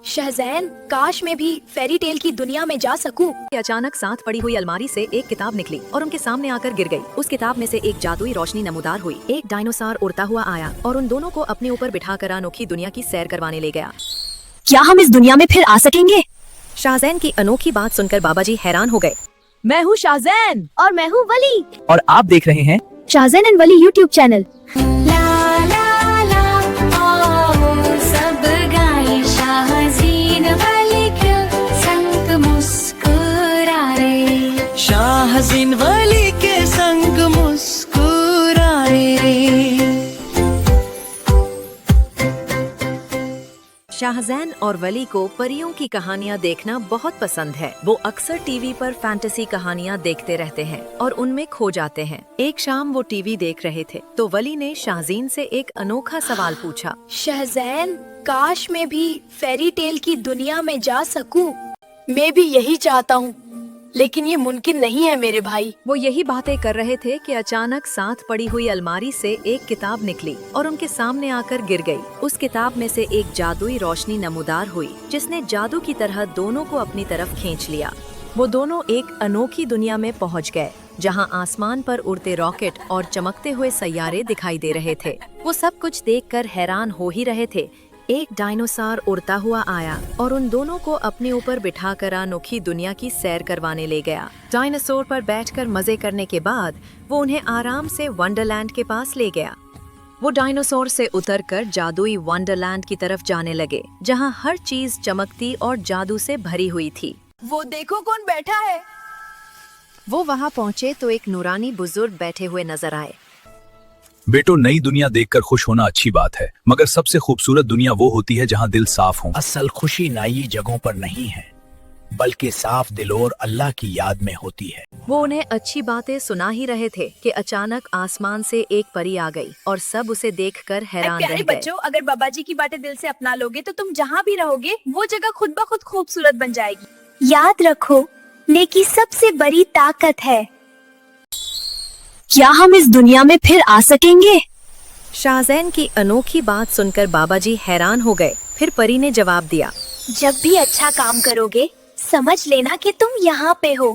शहज़ैन, काश मैं भी फेरी टेल की दुनिया में जा सकूं। अचानक साथ पड़ी हुई अलमारी से एक किताब निकली और उनके सामने आकर गिर गई। उस किताब में से एक जादुई रोशनी नमूदार हुई। एक डायनासोर उड़ता हुआ आया और उन दोनों को अपने ऊपर बिठाकर अनोखी दुनिया की सैर करवाने ले गया। क्या हम इस दुनिया में फिर आ सकेंगे? शाहज़ैन की अनोखी बात सुनकर बाबा जी हैरान हो गए। मैं हूँ शाहज़ैन और मैं हूँ वली और आप देख रहे हैं Shahzain and Wali YouTube channel. Shahzain Wali के संग मुस्कुराए रे। शाहज़ैन और वली को परियों की कहानियाँ देखना बहुत पसंद है। वो अक्सर टीवी पर फैंटेसी कहानियाँ देखते रहते हैं और उनमें खो जाते हैं। एक शाम वो टीवी देख रहे थे तो वली ने शाहज़ैन से एक अनोखा सवाल पूछा। शहज़ैन, काश मैं भी फेरी टेल की दुनिया में जा सकूं। मैं भी यही चाहता हूँ, लेकिन ये मुमकिन नहीं है मेरे भाई। वो यही बातें कर रहे थे कि अचानक साथ पड़ी हुई अलमारी से एक किताब निकली और उनके सामने आकर गिर गई। उस किताब में से एक जादुई रोशनी नमूदार हुई, जिसने जादू की तरह दोनों को अपनी तरफ खींच लिया। वो दोनों एक अनोखी दुनिया में पहुंच गए, जहां आसमान पर उड़ते रॉकेट और चमकते हुए सैयारे दिखाई दे रहे थे। वो सब कुछ देखकर हैरान हो ही रहे थे। एक डायनासोर उड़ता हुआ आया और उन दोनों को अपने ऊपर बिठाकर अनोखी दुनिया की सैर करवाने ले गया। डायनासोर पर बैठकर मजे करने के बाद वो उन्हें आराम से वंडरलैंड के पास ले गया। वो डायनासोर से उतरकर जादुई वंडरलैंड की तरफ जाने लगे, जहां हर चीज चमकती और जादू से भरी हुई थी। वो देखो कौन बैठा है। वो वहां पहुंचे तो एक नूरानी बुजुर्ग बैठे हुए नजर आए। बेटो, नई दुनिया देखकर खुश होना अच्छी बात है, मगर सबसे खूबसूरत दुनिया वो होती है जहाँ दिल साफ हो। असल खुशी नई जगहों पर नहीं है, बल्कि साफ दिल और अल्लाह की याद में होती है। वो उन्हें अच्छी बातें सुना ही रहे थे कि अचानक आसमान से एक परी आ गई और सब उसे देखकर हैरान रह प्यारे गए। बच्चों, अगर बाबा जी की बातें दिल से अपना लोगे तो तुम जहाँ भी रहोगे वो जगह खुद ब खुद खूबसूरत बन जाएगी। याद रखो, नेकी सबसे बड़ी ताकत है। क्या हम इस दुनिया में फिर आ सकेंगे? शाहज़ैन की अनोखी बात सुनकर बाबा जी हैरान हो गए। फिर परी ने जवाब दिया, जब भी अच्छा काम करोगे समझ लेना कि तुम यहाँ पे हो।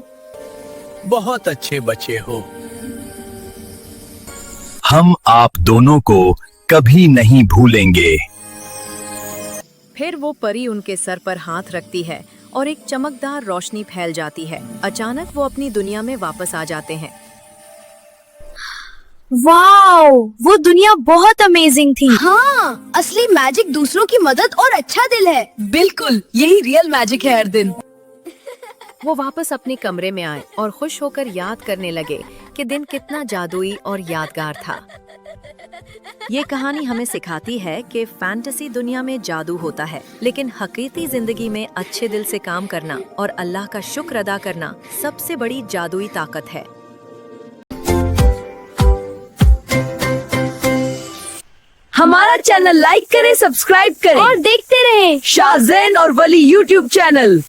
बहुत अच्छे बच्चे हो। हम आप दोनों को कभी नहीं भूलेंगे। फिर वो परी उनके सर पर हाथ रखती है और एक चमकदार रोशनी फैल जाती है। अचानक वो अपनी दुनिया में वापस आ जाते हैं। वाओ, वो दुनिया बहुत अमेजिंग थी। हाँ, असली मैजिक दूसरों की मदद और अच्छा दिल है। बिल्कुल, यही रियल मैजिक है हर दिन। वो वापस अपने कमरे में आए और खुश होकर याद करने लगे कि दिन कितना जादुई और यादगार था। ये कहानी हमें सिखाती है कि फैंटेसी दुनिया में जादू होता है, लेकिन हकीकी जिंदगी में अच्छे दिल से काम करना और अल्लाह का शुक्र अदा करना सबसे बड़ी जादुई ताकत है। हमारा चैनल लाइक करें, सब्सक्राइब करें और देखते रहें शाहज़ैन और वली यूट्यूब चैनल।